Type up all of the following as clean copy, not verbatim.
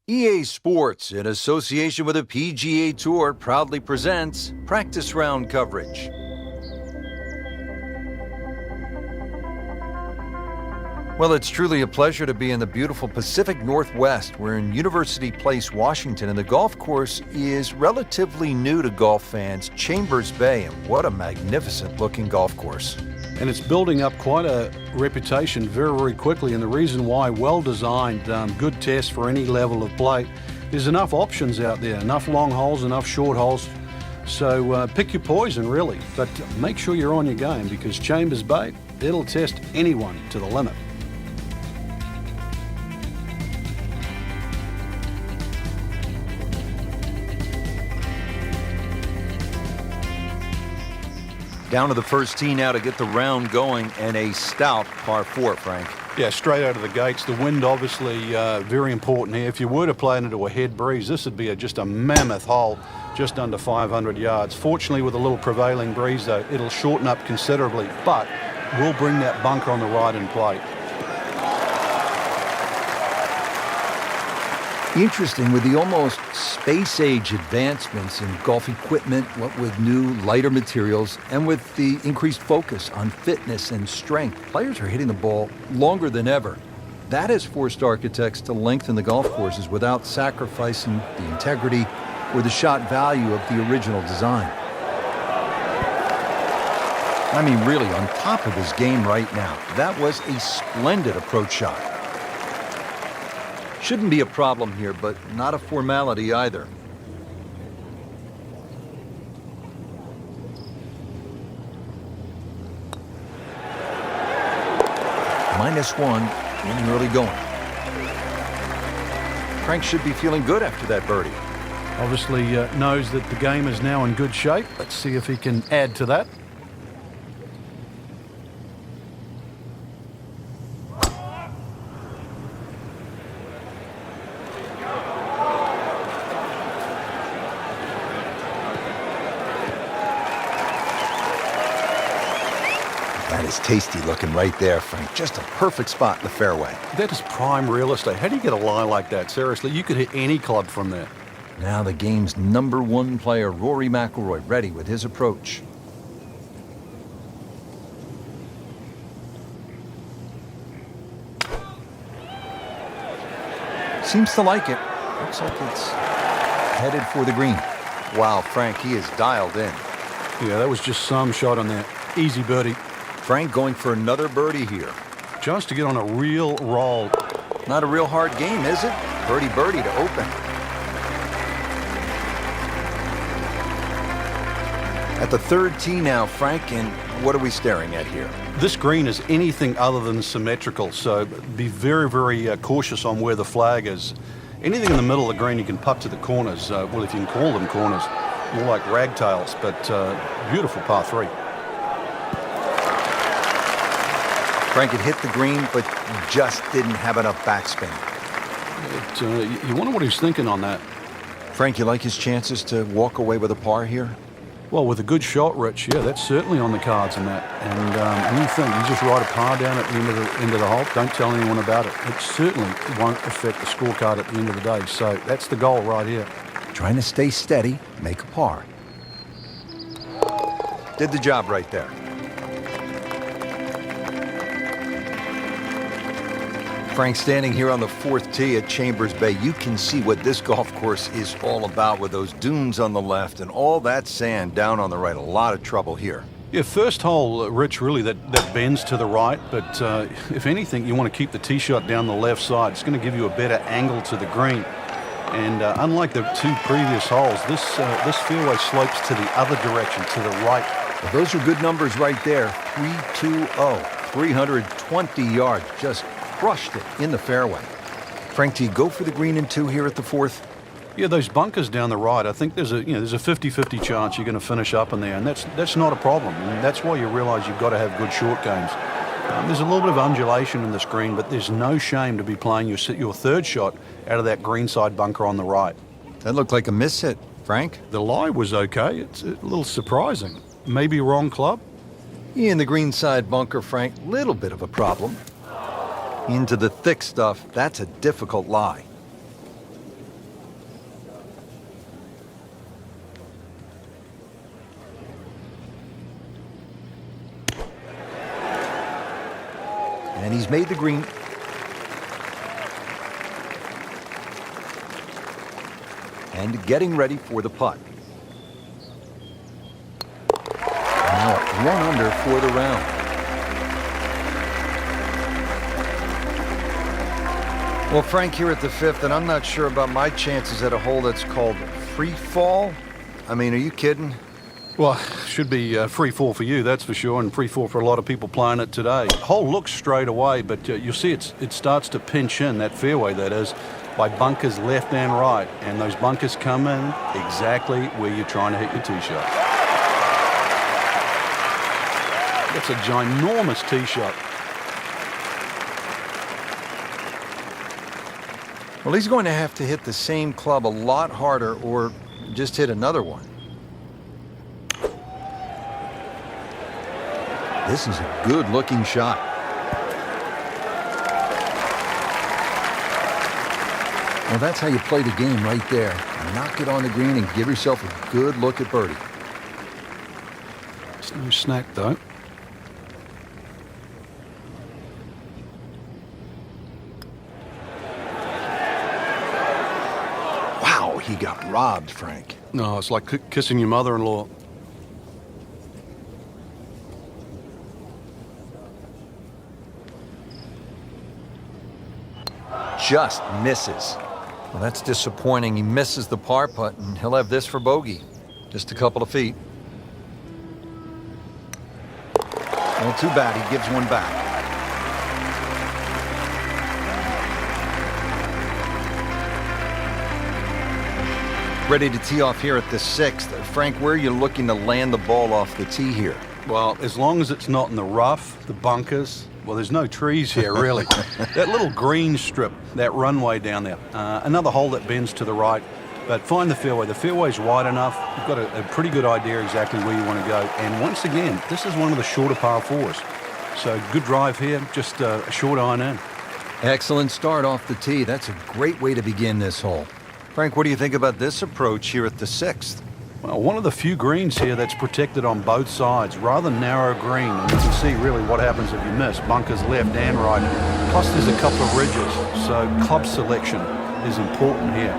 EA Sports, in association with the PGA Tour, proudly presents Practice Round coverage. Well, it's truly a pleasure to be in the beautiful Pacific Northwest. We're in University Place, Washington, and the golf course is relatively new to golf fans, Chambers Bay, and what a magnificent-looking golf course. And it's building up quite a reputation very, very quickly, and the reason why, well-designed, good test for any level of play. There's enough options out there, enough long holes, enough short holes, so pick your poison, really, but make sure you're on your game, because Chambers Bay, it'll test anyone to the limit. Down to the first tee now to get the round going, and a stout par 4, Frank. Yeah, straight out of the gates. The wind obviously very important here. If you were to play it into a head breeze, this would be just a mammoth hole, just under 500 yards. Fortunately, with a little prevailing breeze, though, it'll shorten up considerably, but will bring that bunker on the right in play. Interesting, with the almost space-age advancements in golf equipment, what with new, lighter materials, and with the increased focus on fitness and strength, players are hitting the ball longer than ever. That has forced architects to lengthen the golf courses without sacrificing the integrity or the shot value of the original design. I mean, really, on top of his game right now, that was a splendid approach shot. Shouldn't be a problem here, but not a formality either. -1 in early going. Frank should be feeling good after that birdie. Obviously knows that the game is now in good shape. Let's see if he can add to that. That is tasty looking right there, Frank. Just a perfect spot in the fairway. That is prime real estate. How do you get a lie like that? Seriously, you could hit any club from there. Now the game's #1 player, Rory McILroy, ready with his approach. Seems to like it. Looks like it's headed for the green. Wow, Frank, he is dialed in. Yeah, that was just some shot on that. Easy birdie. Frank going for another birdie here. Just to get on a real roll. Not a real hard game, is it? Birdie to open. At the third tee now, Frank, and what are we staring at here? This green is anything other than symmetrical, so be very, very cautious on where the flag is. Anything in the middle of the green you can putt to the corners. Well, if you can call them corners, more like ragtails, but beautiful par 3. Frank had hit the green, but just didn't have enough backspin. You wonder what he's thinking on that. Frank, you like his chances to walk away with a par here? Well, with a good shot, Rich, yeah, that's certainly on the cards in that. And anything, you just write a par down at the end of the hole. Don't tell anyone about it. It certainly won't affect the scorecard at the end of the day. So that's the goal right here. Trying to stay steady, make a par. Did the job right there. Frank, standing here on the 4th tee at Chambers Bay, you can see what this golf course is all about with those dunes on the left and all that sand down on the right. A lot of trouble here. Yeah, first hole, Rich, really that bends to the right, but if anything, you want to keep the tee shot down the left side. It's going to give you a better angle to the green. And unlike the 2 previous holes, this fairway slopes to the other direction, to the right. Well, those are good numbers right there. 320, 320 yards, just crushed it in the fairway. Frank, do you go for the green in 2 here at the 4th? Yeah, those bunkers down the right, I think there's a 50-50 chance you're going to finish up in there, and that's not a problem. And that's why you realize you've got to have good short games. There's a little bit of undulation in this green, but there's no shame to be playing your 3rd shot out of that greenside bunker on the right. That looked like a miss hit, Frank. The lie was okay. It's a little surprising. Maybe wrong club? Yeah, in the greenside bunker, Frank, little bit of a problem. Into the thick stuff, that's a difficult lie. he's made the green. And getting ready for the putt. Now 1 under for the round. Well, Frank, here at the 5th, and I'm not sure about my chances at a hole that's called free fall. I mean, are you kidding? Well, should be free fall for you, that's for sure, and free fall for a lot of people playing it today. Hole looks straight away, but you'll see it starts to pinch in, that fairway that is, by bunkers left and right, and those bunkers come in exactly where you're trying to hit your tee shot. That's a ginormous tee shot. Well, he's going to have to hit the same club a lot harder or just hit another one. This is a good-looking shot. Well, that's how you play the game right there. Knock it on the green and give yourself a good look at birdie. It's no snack, though. Wow, he got robbed, Frank. No, it's like kissing your mother-in-law. Just misses. Well, that's disappointing. He misses the par putt, and he'll have this for bogey. Just a couple of feet. Well, too bad. He gives one back. Ready to tee off here at the 6th. Frank, where are you looking to land the ball off the tee here? Well, as long as it's not in the rough, the bunkers, well, there's no trees here, really. That little green strip, that runway down there, another hole that bends to the right, but find the fairway. The fairway's wide enough. You've got a pretty good idea exactly where you want to go. And once again, this is one of the shorter par 4s. So good drive here, just a short iron in. Excellent start off the tee. That's a great way to begin this hole. Frank, what do you think about this approach here at the 6th? Well, one of the few greens here that's protected on both sides. Rather narrow green, and you can see really what happens if you miss. Bunkers left and right. Plus there's a couple of ridges, so club selection is important here.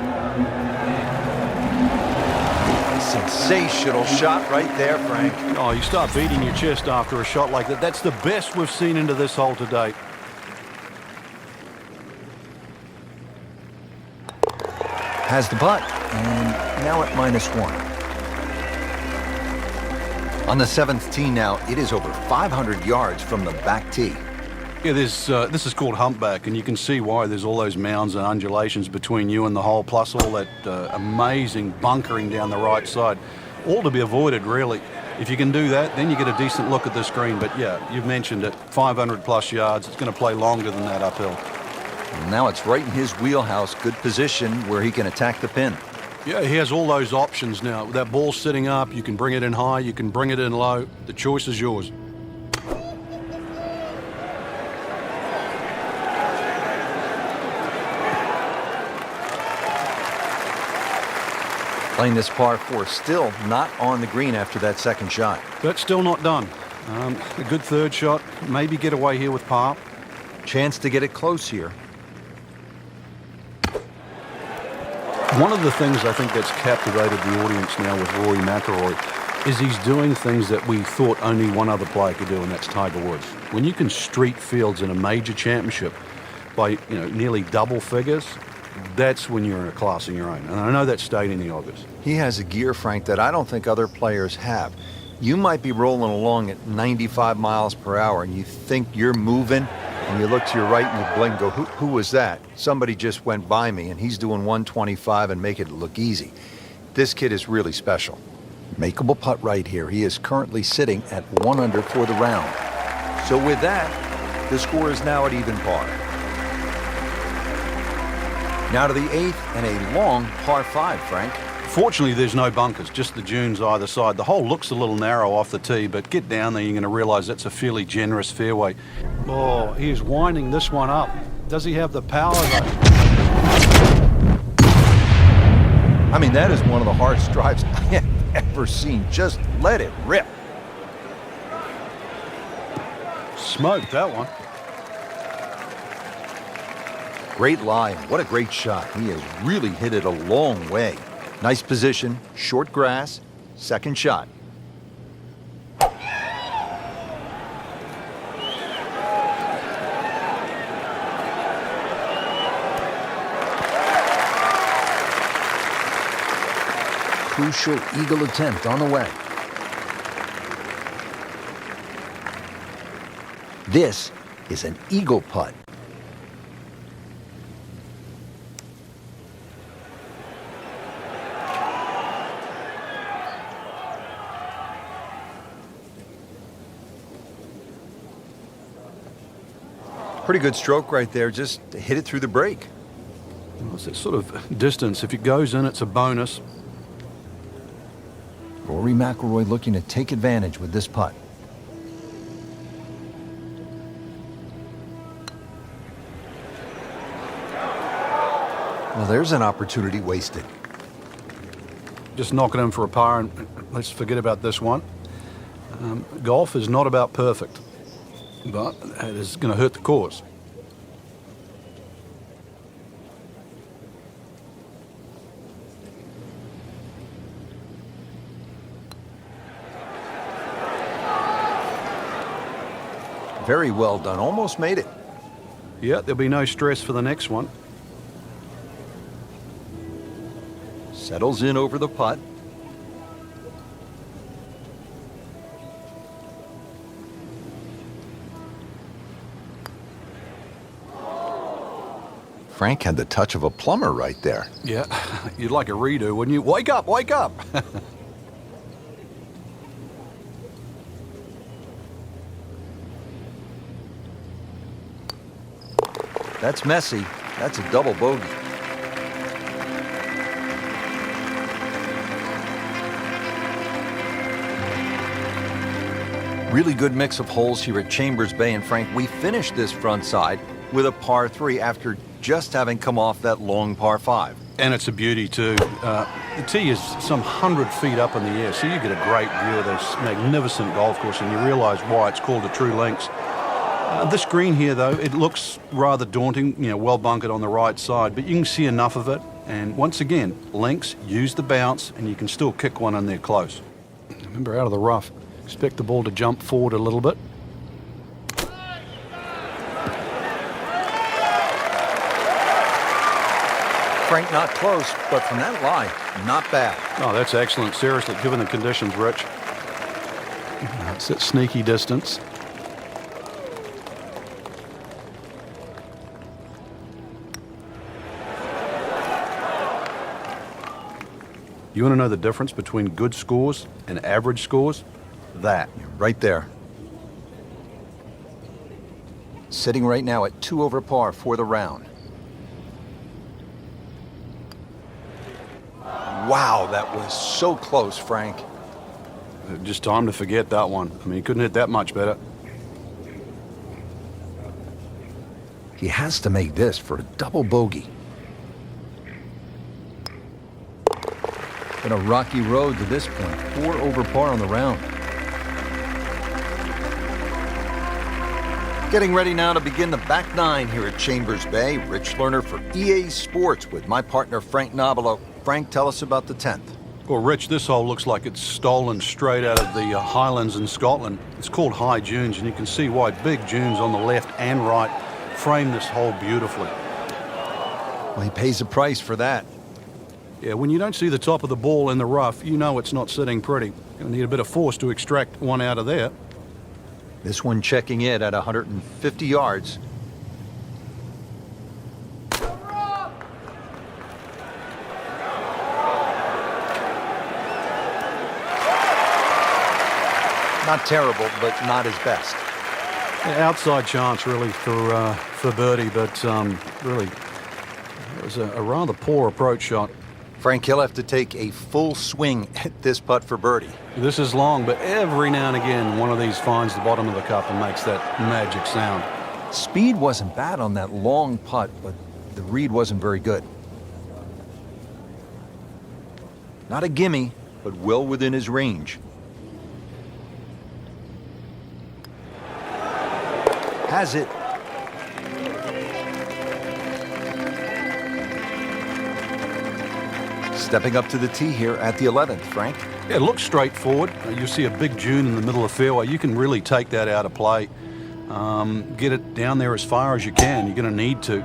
Sensational shot right there, Frank. Oh, you start beating your chest after a shot like that. That's the best we've seen into this hole to date. Has the putt, and now at -1. On the 7th tee now, it is over 500 yards from the back tee. Yeah, this is called humpback, and you can see why. There's all those mounds and undulations between you and the hole, plus all that amazing bunkering down the right side. All to be avoided, really. If you can do that, then you get a decent look at this green. But yeah, you've mentioned it, 500 plus yards. It's going to play longer than that uphill. And now it's right in his wheelhouse. Good position where he can attack the pin. Yeah, he has all those options now. That ball's sitting up. You can bring it in high. You can bring it in low. The choice is yours. Playing this par 4, still not on the green after that second shot. But still not done. A good third shot. Maybe get away here with par. Chance to get it close here. One of the things I think that's captivated the audience now with Rory McIlroy is he's doing things that we thought only one other player could do, and that's Tiger Woods. When you can street fields in a major championship by nearly double figures, that's when you're in a class of your own. And I know that's stating the obvious. He has a gear, Frank, that I don't think other players have. You might be rolling along at 95 miles per hour and you think you're moving, and you look to your right and you blink and go, who was that? Somebody just went by me, and he's doing 125 and making it look easy. This kid is really special. Makeable putt right here. He is currently sitting at 1 under for the round. So with that, the score is now at even par. Now to the 8th and a long par 5, Frank. Fortunately, there's no bunkers, just the dunes either side. The hole looks a little narrow off the tee, but get down there, you're going to realize that's a fairly generous fairway. Oh, he's winding this one up. Does he have the power, though? I mean, that is one of the hardest drives I have ever seen. Just let it rip. Smoked that one. Great lie, and what a great shot. He has really hit it a long way. Nice position, short grass, second shot. Crucial eagle attempt on the way. This is an eagle putt. Pretty good stroke right there, just hit it through the break. Well, it's that sort of distance. If it goes in, it's a bonus. Rory McIlroy looking to take advantage with this putt. Well, there's an opportunity wasted. Just knock it in for a par, and let's forget about this one. Golf is not about perfect, but it is going to hurt the cause. Very well done, almost made it. Yeah, there'll be no stress for the next one. Settles in over the putt. Frank had the touch of a plumber right there. Yeah, you'd like a redo, wouldn't you? Wake up, wake up! That's messy. That's a double bogey. Really good mix of holes here at Chambers Bay, and Frank, we finished this front side with a par 3 after just having come off that long par 5. And it's a beauty too. The tee is some 100 feet up in the air, so you get a great view of this magnificent golf course, and you realize why it's called a true links. This green here, though, it looks rather daunting, well bunkered on the right side, but you can see enough of it. And once again, links, use the bounce, and you can still kick one in there close. Remember, out of the rough, expect the ball to jump forward a little bit. Frank, not close, but from that lie, not bad. Oh, that's excellent. Seriously, given the conditions, Rich. It's that sneaky distance. You want to know the difference between good scores and average scores? That. Right there. Sitting right now at 2 over par for the round. Wow, that was so close, Frank. Just time to forget that one. I mean, he couldn't hit that much better. He has to make this for a double bogey. Been a rocky road to this point. 4 over par on the round. Getting ready now to begin the back 9 here at Chambers Bay. Rich Lerner for EA Sports with my partner Frank Nobilo. Frank, tell us about the 10th. Well, Rich, this hole looks like it's stolen straight out of the Highlands in Scotland. It's called High Dunes, and you can see why big dunes on the left and right frame this hole beautifully. Well, he pays a price for that. Yeah, when you don't see the top of the ball in the rough, you know it's not sitting pretty. You'll need a bit of force to extract one out of there. This one checking in at 150 yards. Not terrible, but not his best. Yeah, outside chance, really, for birdie, but really, it was a rather poor approach shot. Frank, he'll have to take a full swing at this putt for birdie. This is long, but every now and again, one of these finds the bottom of the cup and makes that magic sound. Speed wasn't bad on that long putt, but the read wasn't very good. Not a gimme, but well within his range. Has it. Stepping up to the tee here at the 11th, Frank. Yeah, it looks straightforward. You see a big dune in the middle of the fairway. You can really take that out of play. Get it down there as far as you can. You're going to need to.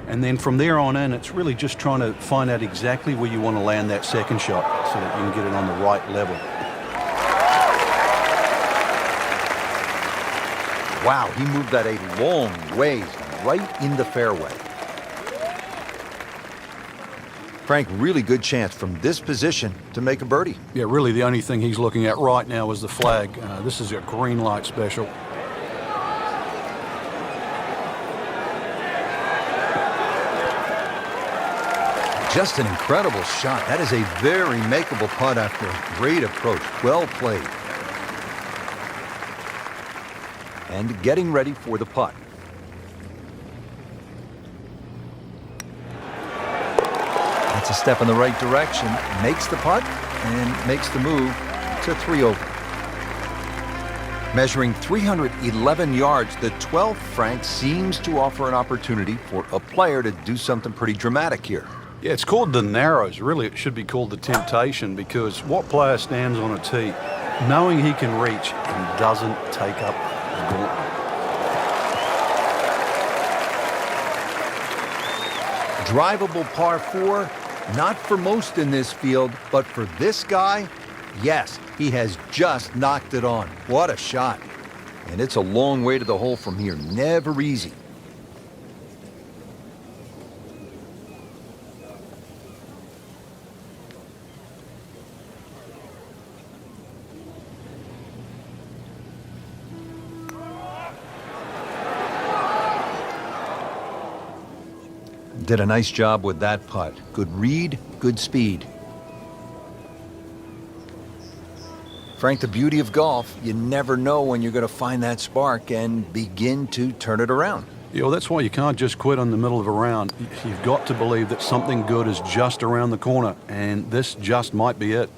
And then from there on in, it's really just trying to find out exactly where you want to land that second shot so that you can get it on the right level. Wow, he moved that a long ways right in the fairway. Frank, really good chance from this position to make a birdie. Yeah, really the only thing he's looking at right now is the flag. This is a green light special. Just an incredible shot. That is a very makeable putt after a great approach. Well played. And getting ready for the putt. That's a step in the right direction. Makes the putt and makes the move to 3 over. Measuring 311 yards, the 12th, Frank, seems to offer an opportunity for a player to do something pretty dramatic here. Yeah, it's called the Narrows. Really, it should be called the Temptation, because what player stands on a tee knowing he can reach and doesn't take up the gauntlet? Drivable par 4, not for most in this field, but for this guy, yes, he has just knocked it on. What a shot. And it's a long way to the hole from here. Never easy. Did a nice job with that putt. Good read, good speed. Frank, the beauty of golf, you never know when you're going to find that spark and begin to turn it around. Yeah, well, that's why you can't just quit on the middle of a round. You've got to believe that something good is just around the corner, and this just might be it.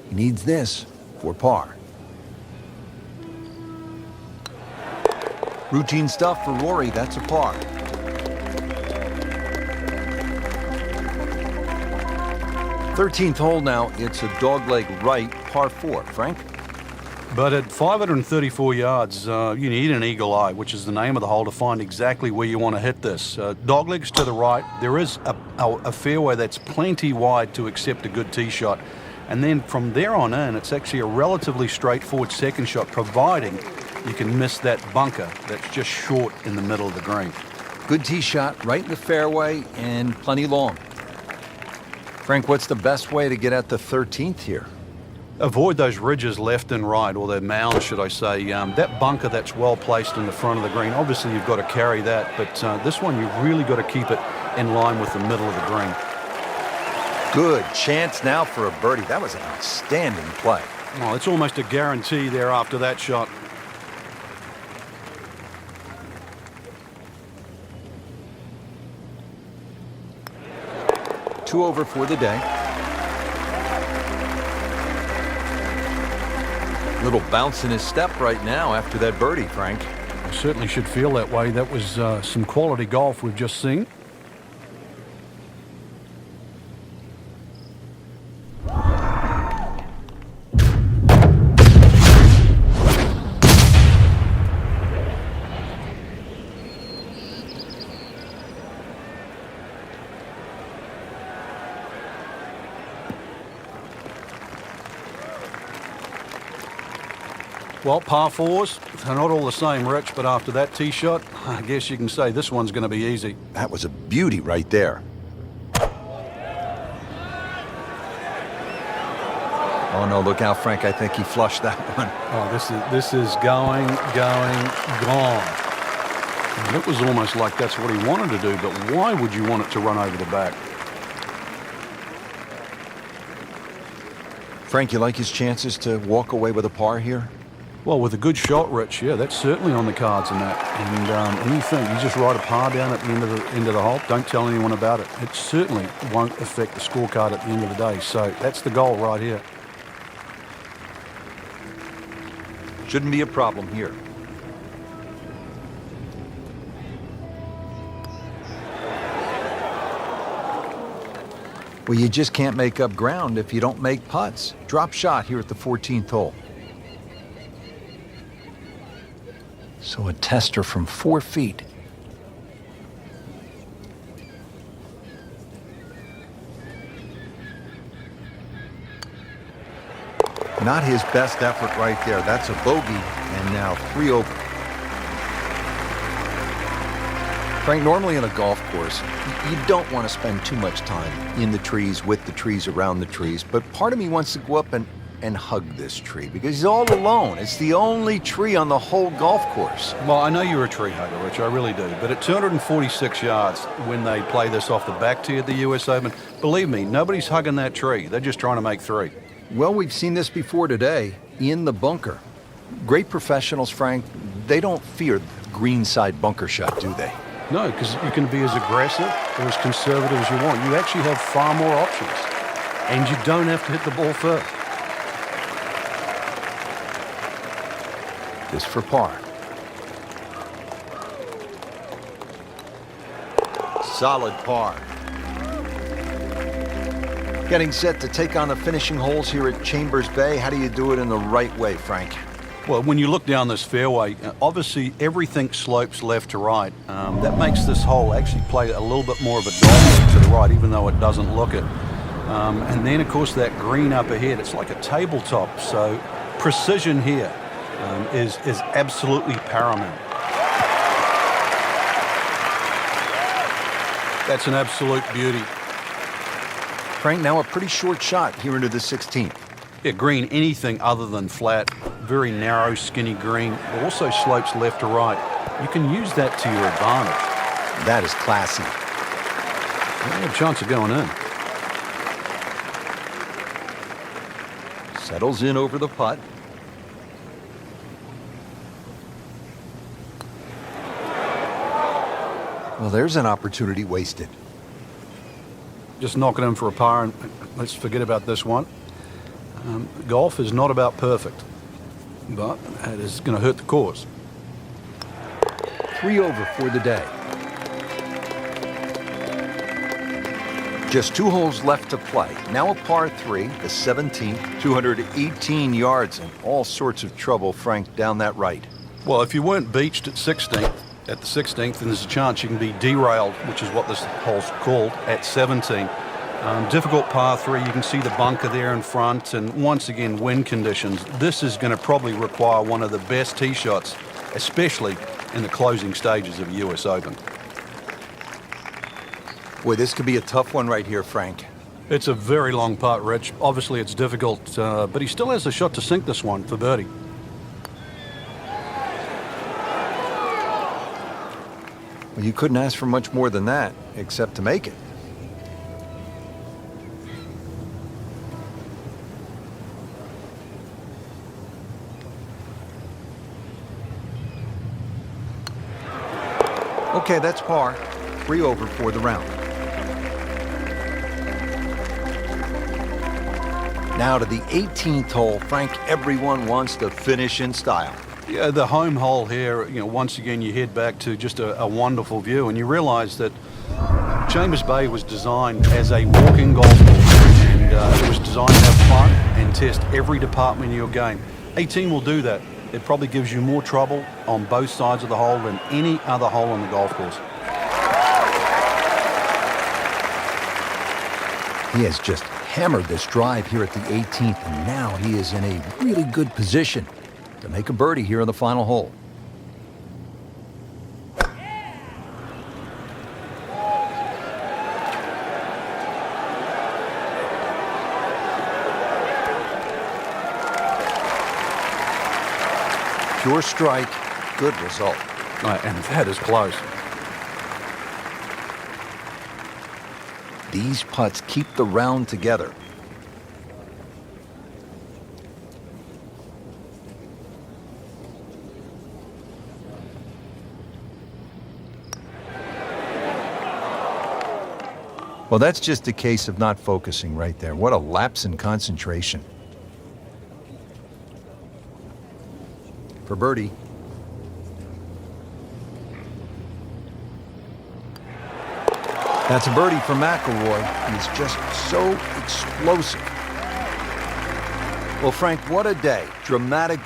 He needs this for par. Routine stuff for Rory, that's a par. Thirteenth hole now, it's a dogleg right, par 4. Frank? But at 534 yards, you need an eagle eye, which is the name of the hole, to find exactly where you want to hit this. Doglegs to the right. There is a fairway that's plenty wide to accept a good tee shot. And then from there on in, it's actually a relatively straightforward second shot, providing you can miss that bunker that's just short in the middle of the green. Good tee shot, right in the fairway, and plenty long. Frank, what's the best way to get at the 13th here? Avoid those ridges left and right, or their mounds, should I say. That bunker that's well placed in the front of the green, obviously you've got to carry that, but this one you've really got to keep it in line with the middle of the green. Good chance now for a birdie. That was an outstanding play. Oh, it's almost a guarantee there after that shot. Two over for the day. Little bounce in his step right now after that birdie, Frank. I certainly should feel that way. That was some quality golf we've just seen. Well, par 4s, they're not all the same, Rich, but after that tee shot, I guess you can say this one's going to be easy. That was a beauty right there. Oh, no, look out, Frank. I think he flushed that one. Oh, this is going, gone. And it was almost like that's what he wanted to do, but why would you want it to run over the back? Frank, you like his chances to walk away with a par here? Well, with a good shot, Rich, yeah, that's certainly on the cards in that. And anything, you just write a par down at the end of the hole. Don't tell anyone about it. It certainly won't affect the scorecard at the end of the day. So that's the goal right here. Shouldn't be a problem here. Well, you just can't make up ground if you don't make putts. Drop shot here at the 14th hole. So a tester from 4 feet. Not his best effort right there. That's a bogey, and now 3 over. Frank, normally in a golf course, you don't want to spend too much time in the trees, with the trees, around the trees, but part of me wants to go up and hug this tree because he's all alone. It's the only tree on the whole golf course. Well, I know you're a tree hugger, Rich, I really do. But at 246 yards, when they play this off the back tee at the US Open, believe me, nobody's hugging that tree. They're just trying to make 3. Well, we've seen this before today in the bunker. Great professionals, Frank, they don't fear the greenside bunker shot, do they? No, because you can be as aggressive or as conservative as you want. You actually have far more options. And you don't have to hit the ball first. This for par. Solid par. Getting set to take on the finishing holes here at Chambers Bay. How do you do it in the right way, Frank? Well, when you look down this fairway, obviously everything slopes left to right. That makes this hole actually play a little bit more of a dog to the right, even though it doesn't look it. And then, of course, that green up ahead, it's like a tabletop. So precision here is absolutely paramount. That's an absolute beauty. Frank, now a pretty short shot here into the 16th. Yeah, green, anything other than flat, very narrow, skinny green, it also slopes left to right. You can use that to your advantage. That is classy. You have a chance of going in. Settles in over the putt. Well, there's an opportunity wasted. Just knock it in for a par and let's forget about this one. Golf is not about perfect, but it is going to hurt the cause. 3 over for the day. Just 2 holes left to play. Now a par 3, the 17th, 218 yards and all sorts of trouble, Frank, down that right. Well, if you weren't beached at the 16th, then there's a chance you can be derailed, which is what this hole's called, at 17. Difficult par 3, you can see the bunker there in front, and once again, wind conditions. This is going to probably require one of the best tee shots, especially in the closing stages of the US Open. Boy, this could be a tough one right here, Frank. It's a very long putt, Rich. Obviously, it's difficult, but he still has a shot to sink this one for birdie. Well, you couldn't ask for much more than that, except to make it. Okay, that's par. 3 over for the round. Now to the 18th hole. Frank, everyone wants to finish in style. Yeah, the home hole here, once again, you head back to just a wonderful view, and you realize that Chambers Bay was designed as a walking golf course, and it was designed to have fun and test every department of your game. 18 will do that. It probably gives you more trouble on both sides of the hole than any other hole on the golf course. He has just hammered this drive here at the 18th, and now he is in a really good position to make a birdie here on the final hole. Pure strike, good result. And that is close. These putts keep the round together. Well, that's just a case of not focusing right there. What a lapse in concentration. For birdie. That's a birdie for McIlroy. He's just so explosive. Well, Frank, what a day. Dramatic